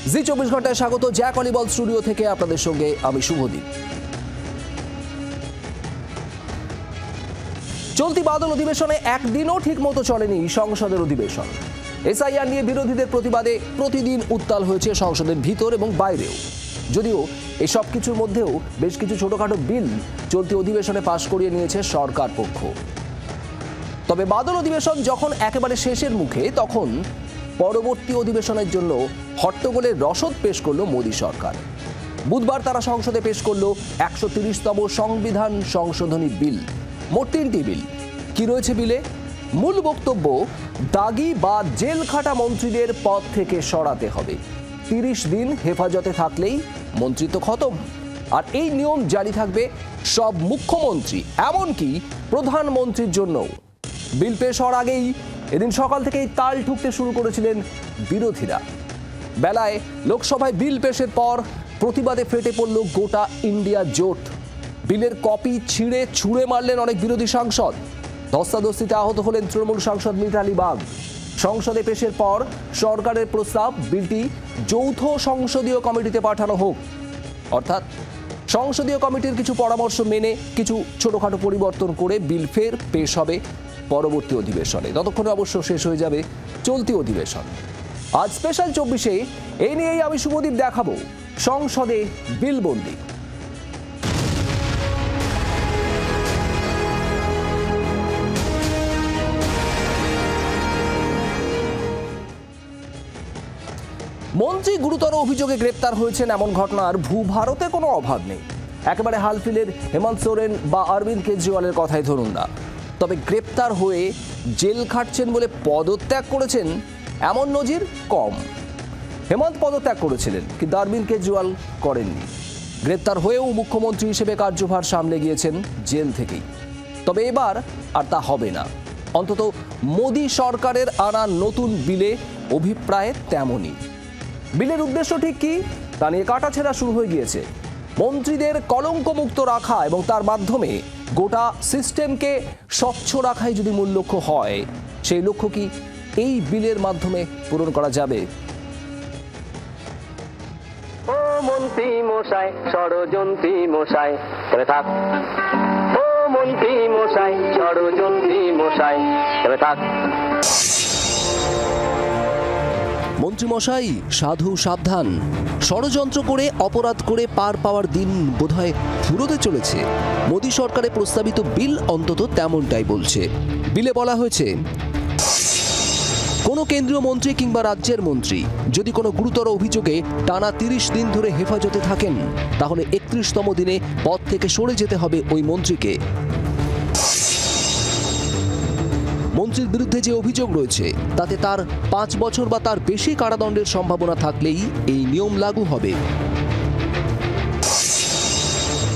জি 24 ঘন্টায় স্বাগত। Jack অলিবল studio থেকে আপনাদের সঙ্গে আমি শুভদীপ। চলতি বাদল অধিবেশনে একদিনও ঠিক মতো চলেনি সংসদের অধিবেশন। এসআইআর নিয়ে বিরোধীদের প্রতিবাদে প্রতিদিন উত্তাল হয়েছে সংসদের ভিতর এবং বাইরেও। যদিও এই সব কিছুর মধ্যেও বেশ কিছু ছোটখাটো বিল চলতি অধিবেশনে পাশ করিয়ে নিয়েছে সরকার পক্ষ। তবে বাদল অধিবেশন যখন একেবারে শেষের মুখে, তখন পরবর্তী অধিবেশনের জন্য হট্টগোলের রসদ পেশ করল মোদী সরকার। বুধবার তারা সংসদে পেশ করল 130তম সংবিধান সংশোধনী বিল। মোট 3টি বিল। কি রয়েছে বিলে? মূল বক্তব্য, দাগি বা জেল খাটা মন্ত্রীদের পদ থেকে সরাতে হবে। 30 দিন হেফাজতে থাকলেই মন্ত্রিত্ব খতম। আর এই নিয়ম জারি থাকবে সব মুখ্যমন্ত্রী, এমনকি প্রধানমন্ত্রীর জন্য। বিল পেশ হওয়ার আগেই এদিন সকাল থেকেই তাল ঠুকতে শুরু করেছিলেন বিরোধীরা। বেলায় লোকসভায় বিল পেশের পর প্রতিবাদে ফেটে পড়ল গোটা ইন্ডিয়া জোট। বিলের কপি ছিঁড়ে ছুঁড়ে মারলেন অনেক বিরোধী সাংসদ। ধস্তাধস্তিতে আহত হলেন তৃণমূল সাংসদ মিতালি বাগ। সংসদে পেশের পর সরকারের প্রস্তাব, বিলটি যৌথ সংসদীয় কমিটিতে পাঠানো হোক। অর্থাৎ সংসদীয় কমিটির কিছু পরামর্শ মেনে কিছু ছোটখাটো পরিবর্তন করে বিল ফের পেশ হবে পরবর্তী অধিবেশনে। ততক্ষণে অবশ্য শেষ হয়ে যাবে চলতি অধিবেশন। আজ স্পেশাল 24-এ এই নিয়েই আমি শুভদীপ দেখাবো সংসদে বিলবন্দি। মন্ত্রী গুরুতর অভিযোগে গ্রেপ্তার হয়েছেন এমন ঘটনার ভূভারতে কোনো অভাব নেই। একেবারে হালফিলের হেমন্ত সোরেন বা অরবিন্দ কেজরিওয়ালের কথাই ধরুন না। তবে গ্রেপ্তার হয়ে জেল খাটছেন বলে পদত্যাগ করেছেন এমন নজির কম। হেমন্ত পদত্যাগ করেছিলেন, কিন্তু অরবিন্দ কেজরিওয়াল করেননি। গ্রেপ্তার হয়েও মুখ্যমন্ত্রী হিসেবে কার্যভার সামলে গিয়েছেন জেল থেকেই। তবে এবার আর তা হবে না। অন্তত মোদী সরকারের আনা নতুন বিলে অভিপ্রায় তেমনই। বিলের উদ্দেশ্য ঠিক কি, তা নিয়ে কাটাছেঁড়া শুরু হয়ে গিয়েছে। মন্ত্রীদের কলঙ্কমুক্ত রাখা এবং তার মাধ্যমে গোটা সিস্টেমকে স্বচ্ছ রাখাই যদি মূল লক্ষ্য হয়, সেই লক্ষ্য কি এই বিলের মাধ্যমে পূরণ করা যাবে? ও মন্ত্রী মশাই, ষড়যন্ত্রী মশাই, তবে থাক। ও মন্ত্রী মশাই, ষড়যন্ত্রী মশাই, তবে থাক। মন্ত্রীমশাই, সাধু সাবধান। ষড়যন্ত্র করে, অপরাধ করে পার পাওয়ার দিন বোধহয় ফুরোতে চলেছে। মোদী সরকারের প্রস্তাবিত বিল অন্তত তেমনটাই বলছে। বিলে বলা হয়েছে, কোনো কেন্দ্রীয় মন্ত্রী কিংবা রাজ্যের মন্ত্রী যদি কোনো গুরুতর অভিযোগে টানা 30 দিন ধরে হেফাজতে থাকেন, তাহলে 31তম দিনে পদ থেকে সরে যেতে হবে ওই মন্ত্রীকে। মন্ত্রীর বিরুদ্ধে যে অভিযোগ রয়েছে তাতে তার 5 বছর বা তার বেশি কারাদণ্ডের সম্ভাবনা থাকলেই এই নিয়ম লাগু হবে।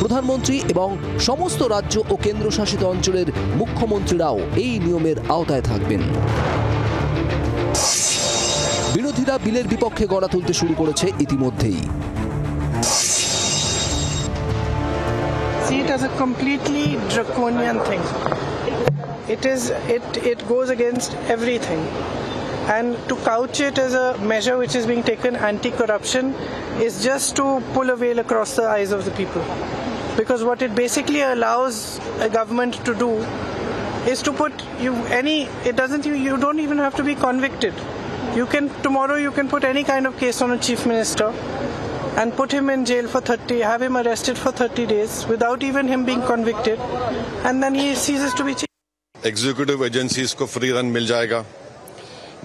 প্রধানমন্ত্রী এবং সমস্ত রাজ্য ও কেন্দ্রশাসিত অঞ্চলের মুখ্যমন্ত্রীরাও এই নিয়মের আওতায় থাকবেন। বিরোধীরা বিলের বিপক্ষে গড়া তুলতে শুরু করেছে ইতিমধ্যেই। See it as a completely draconian thing. It goes against everything, and to couch it as a measure which is being taken anti-corruption is just to pull a veil across the eyes of the people, because what it basically allows a government to do is to put you don't even have to be convicted. Tomorrow you can put any kind of case on a chief minister and put him in jail for have him arrested for 30 days without even him being convicted, and then he ceases to be chief. Executive agencies को free run मिल जाएगा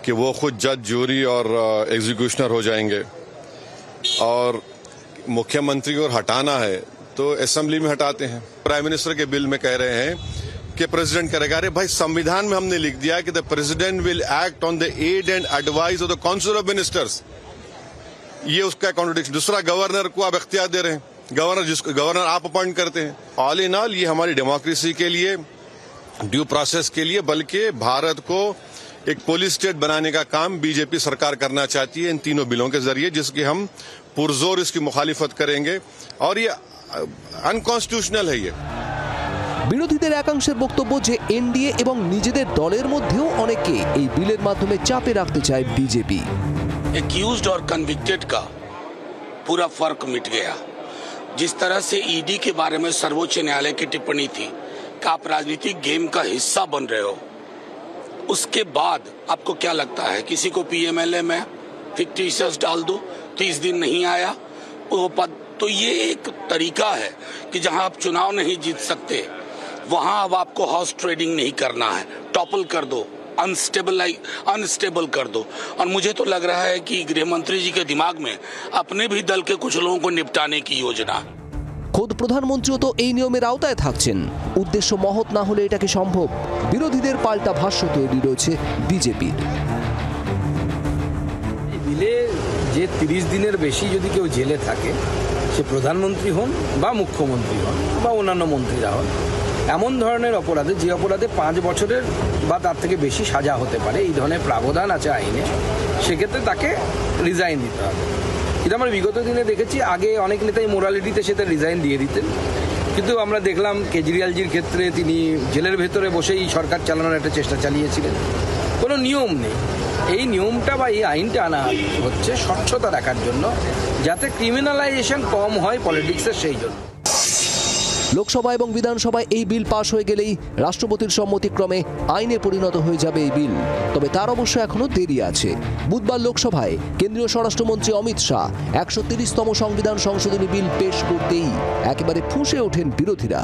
कि वो खुद जज, jury और executioner हो जाएंगे, और मुख्यमंत्री को हटाना है तो असेंबली में हटाते हैं। प्राइम मिनिस्टर के बिल में कह रहे हैं कि प्रेसिडेंट करेगा। अरे भाई, संविधान में हमने लिख दिया कि the president will act on the aid and advice of the council of ministers. ये उसका कॉन्ट्रडिक्शन। दूसरा, गवर्नर को आप इख्तियार दे रहे हैं, गवर्नर आप अपॉइंट करते हैं। ऑल इन ऑल ये हमारी डेमोक्रेसी के लिए, ड्यू प्रोसेस के लिए, बल्कि भारत को एक पुलिस स्टेट बनाने का काम बीजेपी सरकार करना चाहती है इन तीनों बिलों के जरिए, जिसकी हम पुरजोर इसकी मुखालिफत करेंगे, और ये अनकॉन्स्टिट्यूशनल है। ये বিরোধীদের একাংশের বক্তব্য যে এনডিএ এবং নিজেদের দলের মধ্যেও অনেকে এই বিলের মাধ্যমে চাপে রাখতে চায় বিজেপি। एक्यूज्ड और कन्विक्टेड का पूरा फर्क मिट गया। जिस तरह से ईडी के बारे में सर्वोच्च न्यायालय की टिप्पणी थी कि आप राजनीतिक गेम का हिस्सा बन रहे हो, उसके बाद आपको क्या लगता है किसी को पीएमएलए में फिक्टिशियस डाल दो, 30 दिन नहीं आया वो पद, तो ये एक तरीका है कि जहां आप चुनाव नहीं जीत सकते वहां अब आपको हाउस ट्रेडिंग नहीं करना है, टॉपल कर दो, अनस्टेबल कर दो। और मुझे तो लग रहा है कि गृह मंत्री जी के दिमाग में अपने भी दल के कुछ लोगों को निपटाने की योजना। খোদ প্রধানমন্ত্রীও তো এই নিয়মের আওতায় থাকছেন। উদ্দেশ্য মহৎ না হলে এটা কি সম্ভব? বিরোধীদের পাল্টা ভাষ্য তৈরি রয়েছে বিজেপির। বিলে যে 30 দিনের বেশি যদি কেউ জেলে থাকে, সে প্রধানমন্ত্রী হন বা মুখ্যমন্ত্রী হন বা অন্যান্য মন্ত্রীরা হন, এমন ধরনের অপরাধে, যে অপরাধে 5 বছরের বা তার থেকে বেশি সাজা হতে পারে, এই ধরনের প্রাবধান আছে আইনে, সেক্ষেত্রে তাকে রিজাইন দিতে হবে। কিন্তু আমরা বিগত দিনে দেখেছি, আগে অনেক নেতাই মোরালিটিতে সেটা রিজাইন দিয়ে দিতেন, কিন্তু আমরা দেখলাম কেজরিওয়ালজির ক্ষেত্রে তিনি জেলের ভেতরে বসেই সরকার চালানোর একটা চেষ্টা চালিয়েছিলেন। কোনো নিয়ম নেই। এই নিয়মটা বা এই আইনটা আনা হচ্ছে স্বচ্ছতা রাখার জন্য, যাতে ক্রিমিনালাইজেশন কম হয় পলিটিক্সের, সেই জন্য। লোকসভা এবং বিধানসভায় এই বিল পাশ হয়ে গেলেই রাষ্ট্রপতির সম্মতিক্রমে আইনে পরিণত হয়ে যাবে এই বিল। তবে তার অবশ্য এখনো দেরি আছে। বুধবার লোকসভায় কেন্দ্রীয় স্বরাষ্ট্রমন্ত্রী অমিত শাহ 130তম সংবিধান সংশোধনী বিল পেশ করতেই একেবারে ফুঁসে ওঠেন বিরোধীরা।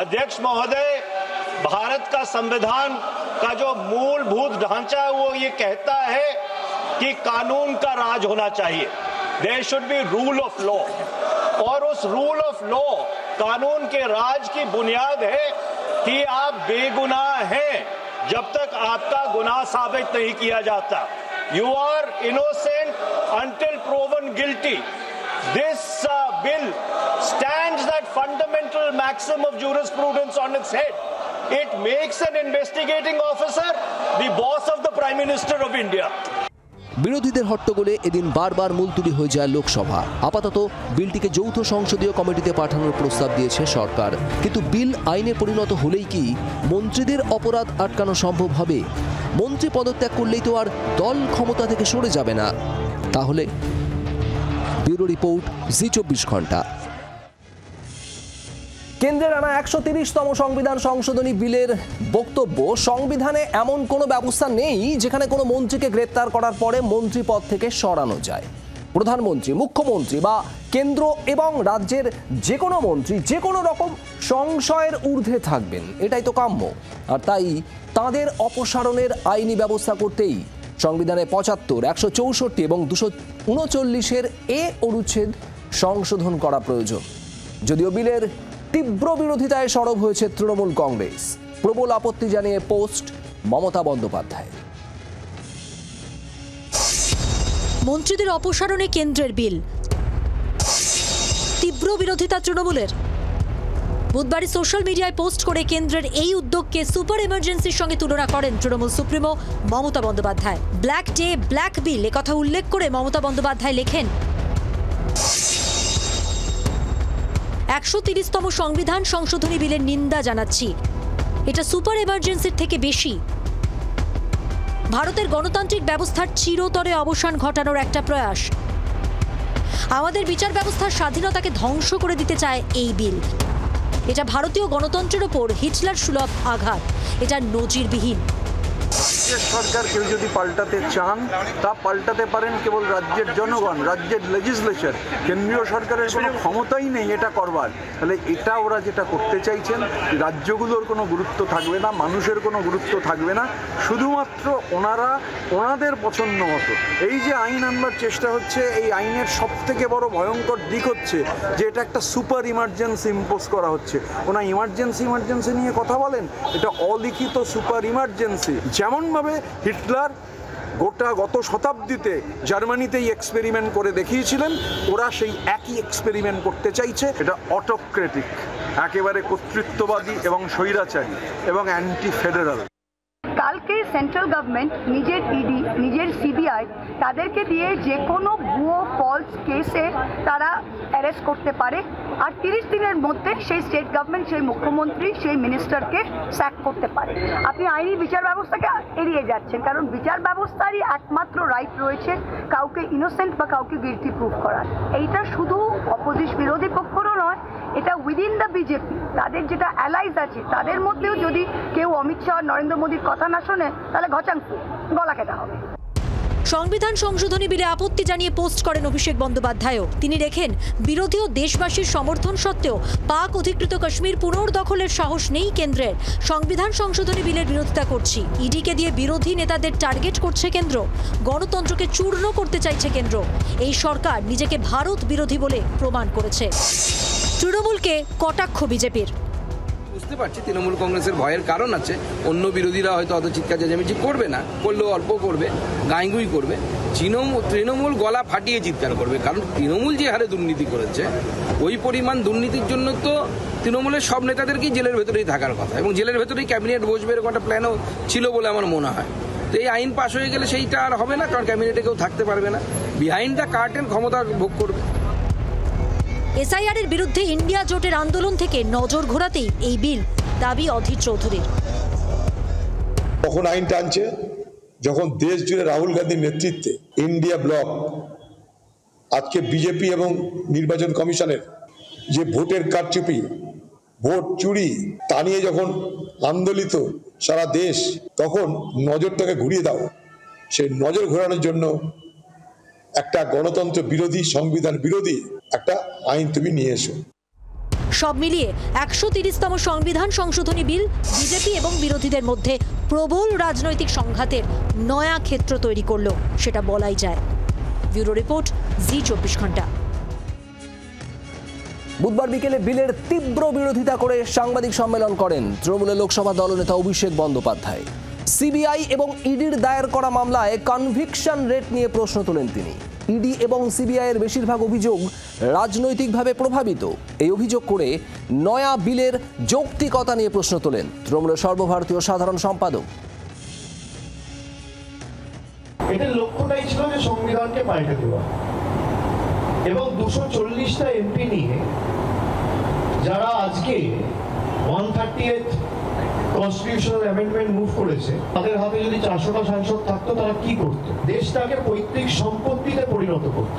अध्यक्ष महोदय, भारत का संविधान का जो मूलभूत ढांचा है वो ये कहता है कि कानून का राज होना चाहिए, there should be rule of law, और उस रूल ऑफ लॉ, कानून के राज की बुनियाद है कि आप बेगुनाह हैं जब तक आपका गुनाह साबित नहीं किया जाता। You are innocent until proven guilty. This bill stands that fundamental maxim of jurisprudence on its head. It makes an investigating officer the boss of the Prime Minister of India. বিরোধীদের হট্টগোলে এদিন বারবার মুলতুবি হয়ে যায় লোকসভা। আপাতত বিলটিকে যৌথ সংসদীয় কমিটিতে পাঠানোর প্রস্তাব দিয়েছে সরকার। কিন্তু বিল আইনে পরিণত হলেই কি মন্ত্রীদের অপরাধ আটকানো সম্ভব হবে? মন্ত্রী পদত্যাগ করলেই তো আর দল ক্ষমতা থেকে সরে যাবে না। তাহলে ব্যুরো রিপোর্ট, জি24 ঘন্টা। কেন্দ্রের আনা 130তম সংবিধান সংশোধনী বিলের বক্তব্য, সংবিধানে এমন কোনো ব্যবস্থা নেই যেখানে কোনো মন্ত্রীকে গ্রেপ্তার করার পরে মন্ত্রী পদ থেকে সরানো যায়। প্রধানমন্ত্রী, মুখ্যমন্ত্রী বা কেন্দ্র এবং রাজ্যের যে কোনো মন্ত্রী যে কোনো রকম সংশয়ের ঊর্ধ্বে থাকবেন, এটাই তো কাম্য। আর তাই তাঁদের অপসারণের আইনি ব্যবস্থা করতেই সংবিধানে 75, 164 এবং 239-এর এ অনুচ্ছেদ সংশোধন করা প্রয়োজন। যদিও বিলের তীব্র বিরোধিতায় সরব হয়েছে তৃণমূল কংগ্রেস। প্রবল আপত্তি জানিয়ে পোস্ট মমতা বন্দ্যোপাধ্যায়। মন্ত্রীদের অপসারণে কেন্দ্রের বিল, তীব্র বিরোধিতা তৃণমূলের। বুধবারই সোশ্যাল মিডিয়ায় পোস্ট করে কেন্দ্রের এই উদ্যোগকে সুপার এমার্জেন্সির সঙ্গে তুলনা করেন Trinamool supremo Mamata Bandyopadhyay. Black day black bill একথা উল্লেখ করে মমতা বন্দ্যোপাধ্যায় লেখেন, 130তম সংবিধান সংশোধনী বিলের নিন্দা জানাচ্ছি। এটা সুপার এমার্জেন্সির থেকে বেশি। ভারতের গণতান্ত্রিক ব্যবস্থার চিরতরে অবসান ঘটানোর একটা প্রয়াস। আমাদের বিচার ব্যবস্থার স্বাধীনতাকে ধ্বংস করে দিতে চায় এই বিল। এটা ভারতীয় গণতন্ত্রের ওপর হিটলার সুলভ আঘাত। এটা নজিরবিহীন। সরকার কেউ যদি পাল্টাতে চান তা পাল্টাতে পারেন কেবল রাজ্যের জনগণ, রাজ্যের লেজিসলেচার। কেন্দ্রীয় সরকারের কোনো ক্ষমতাই নেই এটা করবার। তাহলে এটা ওরা যেটা করতে চাইছেন, রাজ্যগুলোর কোনো গুরুত্ব থাকবে না, মানুষের কোনো গুরুত্ব থাকবে না, শুধুমাত্র ওনারা ওনাদের পছন্দ মতো এই যে আইন আনবার চেষ্টা হচ্ছে। এই আইনের সব থেকে বড় ভয়ঙ্কর দিক হচ্ছে যে এটা একটা সুপার ইমার্জেন্সি ইম্পোজ করা হচ্ছে। ওনা ইমার্জেন্সি নিয়ে কথা বলেন, এটা অলিখিত সুপার ইমার্জেন্সি। যেমন যেরকমভাবে হিটলার গত শতাব্দীতে জার্মানিতেই এক্সপেরিমেন্ট করে দেখিয়েছিলেন, ওরা সেই একই এক্সপেরিমেন্ট করতে চাইছে। এটা অটোক্রেটিক, একেবারে কর্তৃত্ববাদী এবং স্বৈরাচারী এবং অ্যান্টি ফেডারাল। কালকে সেন্ট্রাল গভর্নমেন্ট নিজের ইডি, নিজের সিবিআই তাদেরকে দিয়ে যে কোনো ভুয়ো ফলস কেসে তারা অ্যারেস্ট করতে পারে, আর 30 দিনের মধ্যে সেই স্টেট গভর্নমেন্ট, সেই মুখ্যমন্ত্রী, সেই মিনিস্টারকে স্যাক করতে পারে। আপনি আইনি বিচার ব্যবস্থাকে এড়িয়ে যাচ্ছেন, কারণ বিচার ব্যবস্থারই একমাত্র রাইট রয়েছে কাউকে ইনোসেন্ট বা কাউকে গিলটি প্রুভ করার। এইটা শুধু বিরোধী পক্ষেরও নয়, এটা উইদিন দ্য বিজেপি তাদের যেটা অ্যালাইজ আছে তাদের মধ্যেও যদি কেউ অমিত শাহ, নরেন্দ্র মোদীর কথা না শোনে, তাহলে ঘচাংকু গলা কেটে হবে। সংবিধান সংশোধনী বিলে আপত্তি জানিয়ে পোস্ট করেন অভিষেক বন্দ্যোপাধ্যায়ও। তিনি লেখেন, বিরোধী ও দেশবাসীর সমর্থন সত্ত্বেও পাক অধিকৃত কাশ্মীর পুনর্দখলের সাহস নেই কেন্দ্রের। সংবিধান সংশোধনী বিলের বিরোধিতা করছি, ইডিকে দিয়ে বিরোধী নেতাদের টার্গেট করছে কেন্দ্র, গণতন্ত্রকে চূর্ণ করতে চাইছে কেন্দ্র। এই সরকার নিজেকে ভারত বিরোধী বলে প্রমাণ করেছে। তৃণমূলকে কটাক্ষ বিজেপির। বুঝতে পারছি তৃণমূল কংগ্রেসের ভয়ের কারণ আছে, অন্য বিরোধীরা হয়তো অত চিৎকার চেঁচামেচি করবে না, করলেও অল্প করবে, গাঁইগুই করবে। তৃণমূল গলা ফাটিয়ে চিৎকার করবে, কারণ তৃণমূল যে হারে দুর্নীতি করেছে, ওই পরিমাণ দুর্নীতির জন্য তো তৃণমূলের সব নেতাদেরকেই জেলের ভেতরেই থাকার কথা, এবং জেলের ভেতরেই ক্যাবিনেট বসবে এরকম একটা প্ল্যানও ছিল বলে আমার মনে হয়। তো এই আইন পাশ হয়ে গেলে সেইটা আর হবে না, কারণ ক্যাবিনেটে কেউ থাকতে পারবে না, বিহাইন্ড দ্য কার্টেন ক্ষমতা ভোগ করবে। এসআইআর এর বিরুদ্ধে ইন্ডিয়া জোটের আন্দোলন থেকে নজর ঘোরাতেই এই বিল, দাবি অধীর চৌধুরীর। কখন আইন টানছে, যখন দেশ জুড়ে রাহুল গান্ধীর নেতৃত্বে ইন্ডিয়া ব্লক আজকে বিজেপি এবং নির্বাচন কমিশনের যে ভোটের কারচুপি, ভোট চুরি, তা নিয়ে যখন আন্দোলিত সারা দেশ, তখন নজরটাকে ঘুরিয়ে দাও। সেই নজর ঘোরানোর জন্য একটা গণতন্ত্র বিরোধী, সংবিধান বিরোধী একটা আইন তুমি নিয়ে এসো। সব মিলিয়ে 130তম সংবিধান সংশোধনী বিল বিজেপি এবং বিরোধীদের মধ্যে প্রবল রাজনৈতিক সংঘাতের নয়া ক্ষেত্র তৈরি করলো, সেটা বলাই যায়। ব্যুরো রিপোর্ট, জি24 ঘন্টা। বুধবার বিকেলে বিলের তীব্র বিরোধিতা করে সাংবাদিক সম্মেলন করেন তৃণমূলের লোকসভা দলনেতা অভিষেক বন্দ্যোপাধ্যায়। সিবিআই এবং ইডির দায়ের করা মামলায় কনভিকশন রেট নিয়ে প্রশ্ন তোলেন তিনি। ইডি এবং সিবিআই এর বেশিরভাগ অভিযোগ রাজনৈতিকভাবে প্রভাবিত, এই অভিযোগ করে নয়া বিলের যৌক্তিকতা নিয়ে প্রশ্ন তোলেন তৃণমূলের সর্বভারতীয় সাধারণ সম্পাদক। এটার লক্ষ্যটাই ছিল যে সংবিধানকে পাল্টে দেওয়া, এবং 240টা এমপি নিয়ে যারা আজকে 138th কনস্টিটিউশনাল অ্যামেন্ডমেন্ট মুভ করেছে, তাদের হাতে যদি 400টা সাংসদ থাকতো, তারা কি করত? দেশটাকে পৈতৃক সম্পত্তিতে পরিণত করত।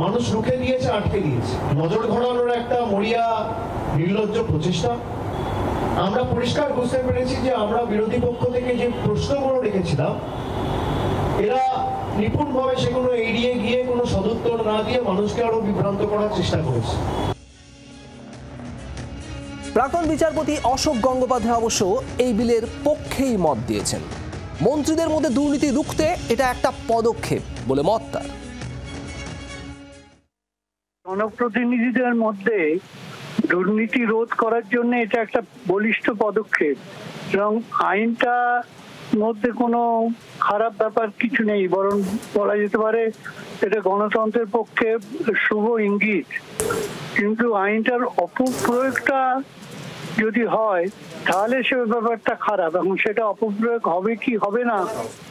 মানুষ রুখে দিয়েছে, আটকে দিয়েছে। নজর ঘোরানোর একটা মরিয়া নির্লজ্জ প্রচেষ্টা। আমরা পরিষ্কার বুঝতে পেরেছি যে আমরা বিরোধী পক্ষ থেকে যে প্রশ্নগুলো রেখেছিলাম, এরা নিপুণভাবে সেগুলো এড়িয়ে গিয়ে কোনো সদুত্তর না দিয়ে মানুষকে আরো বিভ্রান্ত করার চেষ্টা করেছে। প্রাক্তন বিচারপতি অশোক গঙ্গোপাধ্যায় অবশ্য এই বিলের পক্ষেই মত দিয়েছেন। মন্ত্রীদের মধ্যে দুর্নীতি রুখতে এটা একটা পদক্ষেপ বলে মত তার। জনপ্রতিনিধিদের মধ্যে দুর্নীতি রোধ করার জন্য এটা একটা বলিষ্ঠ পদক্ষেপ, এবং আইনটা মধ্যে কোনো খারাপ ব্যাপার কিছু নেই, বরং বলা যেতে পারে এটা গণতন্ত্রের পক্ষে শুভ ইঙ্গিত। কিন্তু আইনটার অপপ্রয়োগটা যদি হয় তাহলে সে ব্যাপারটা খারাপ। এখন সেটা অপপ্রয়োগ হবে কি হবে না,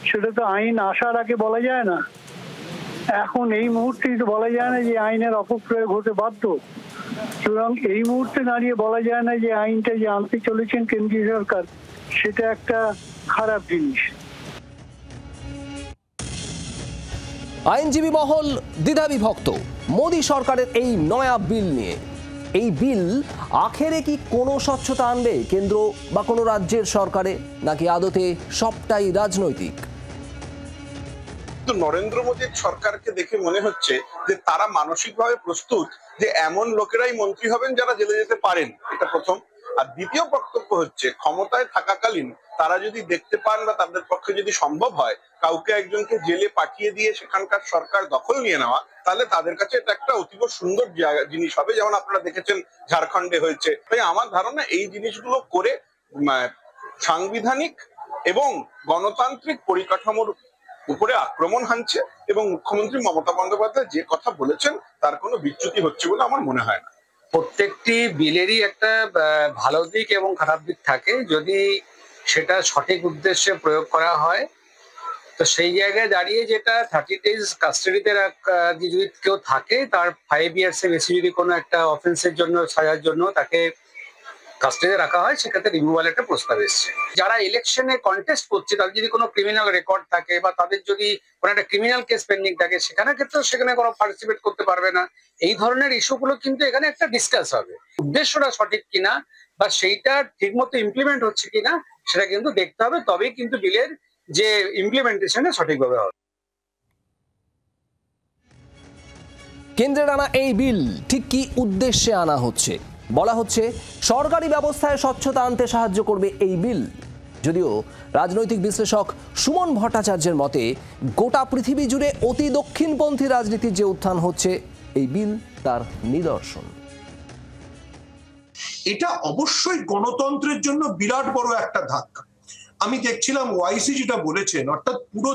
সেটা তো আইন আসার আগে বলা যায় না। এখন এই মুহূর্তেই তো বলা যায় না যে আইনের অপপ্রয়োগ হতে বাধ্য, সুতরাং এই মুহূর্তে দাঁড়িয়ে বলা যায় না যে আইনটা যে আনতে চলেছেন কেন্দ্রীয় সরকার সেটা একটা খারাপ জিনিস। আইনজীবী মহল দ্বিধাবিভক্ত মোদী সরকারের এই নয়া বিল নিয়ে। এই বিল আখেরে কি কোনো স্বচ্ছতা আনবে কেন্দ্র বা কোনো রাজ্যের সরকারে, নাকি আদতে সবটাই রাজনৈতিক? নরেন্দ্র মোদীর সরকারকে দেখে মনে হচ্ছে যে তারা মানসিকভাবে প্রস্তুত যে এমন লোকেরাই মন্ত্রী হবেন যারা জেলে যেতে পারেন, এটা প্রথম। আর দ্বিতীয় বক্তব্য হচ্ছে, ক্ষমতায় থাকাকালীন তারা যদি দেখতে পান বা তাদের পক্ষে যদি সম্ভব হয় কাউকে একজনকে জেলে পাঠিয়ে দিয়ে সেখানকার সরকার দখল নিয়ে নেওয়া, তাহলে তাদের কাছে এটা একটা অতীব সুন্দর জিনিস হবে, যেমন আপনারা দেখেছেন ঝাড়খণ্ডে হয়েছে। তাই আমার ধারণা এই জিনিসগুলো করে সাংবিধানিক এবং গণতান্ত্রিক পরিকাঠামোর উপরে আক্রমণ হানছে, এবং মুখ্যমন্ত্রী মমতা বন্দ্যোপাধ্যায় যে কথা বলেছেন তার কোনো বিচ্যুতি হচ্ছে বলে আমার মনে হয় না। প্রত্যেকটি বিলেরই একটা ভালো দিক এবং খারাপ দিক থাকে, যদি সেটা সঠিক উদ্দেশ্যে প্রয়োগ করা হয়। তো সেই জায়গায় দাঁড়িয়ে যেটা 30 days কাস্টাডিতে যদি কেউ থাকে, তার 5 years এর বেশি যদি কোনো একটা অফেন্সের জন্য সাজার জন্য তাকে কাস্টাডিতে রাখা হয়, সেক্ষেত্রে রিমুভাল একটা প্রস্তাব এসছে। যারা ইলেকশনে কন্টেস্ট করছে তাদের যদি কোনো ক্রিমিনাল রেকর্ড থাকে বা তাদের যদি কোনো একটা ক্রিমিনাল কেস পেন্ডিং থাকে, সেখানে কোনো পার্টিসিপেট করতে পারবে না। এই ধরনের ইস্যুগুলো কিন্তু এখানে একটা ডিসকাস হবে। উদ্দেশ্যটা সঠিক কিনা বা সেইটা ঠিকমতো ইমপ্লিমেন্ট হচ্ছে কিনা সেটা কিন্তু দেখতে হবে, তবেই কিন্তু বিলের যে ইমপ্লিমেন্টেশনে সঠিকভাবে হবে। কেন্দ্রের আনা এই বিল ঠিক কি উদ্দেশ্যে আনা হচ্ছে? বলা হচ্ছে সরকারি ব্যবস্থায় স্বচ্ছতা আনতে সাহায্য করবে এই বিল। যদিও রাজনৈতিক বিশ্লেষক সুমন ভট্টাচার্যের মতে গোটা পৃথিবী জুড়ে অতি দক্ষিণপন্থী রাজনীতির যে উত্থান হচ্ছে, এই বিল তার নিদর্শন। এটা অবশ্যই গণতন্ত্রের জন্য বিরাট বড় একটা ধাক্কা। আমি দেখছিলাম ওয়াইসি যেটা বলেছেন, অর্থাৎ পুরো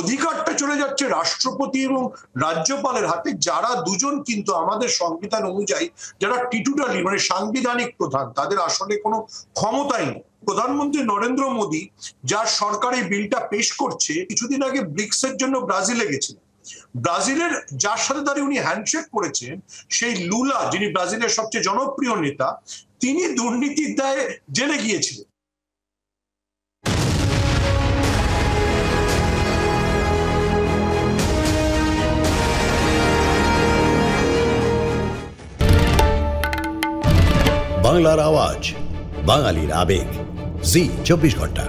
অধিকারটা চলে যাচ্ছে রাষ্ট্রপতি এবং রাজ্যপালের হাতে, যারা দুজন কিন্তু আমাদের সংবিধান অনুযায়ী যারা টিটুটালি মানে সাংবিধানিক প্রধান, তাদের আসলে কোনো ক্ষমতাই নেই। প্রধানমন্ত্রী নরেন্দ্র মোদী যার সরকার এই বিলটা পেশ করছে, কিছুদিন আগে ব্রিক্সের জন্য ব্রাজিলে গেছিলেন। ব্রাজিলের যার সাথে দাঁড়িয়ে উনি হ্যান্ডশেক করেছেন, সেই লুলা, যিনি ব্রাজিলের সবচেয়ে জনপ্রিয় নেতা, তিনি দুর্নীতির দায়ে জেলে গিয়েছিলেন। বাংলার আওয়াজ, বাঙালির আবেগ, জি 24 ঘন্টা।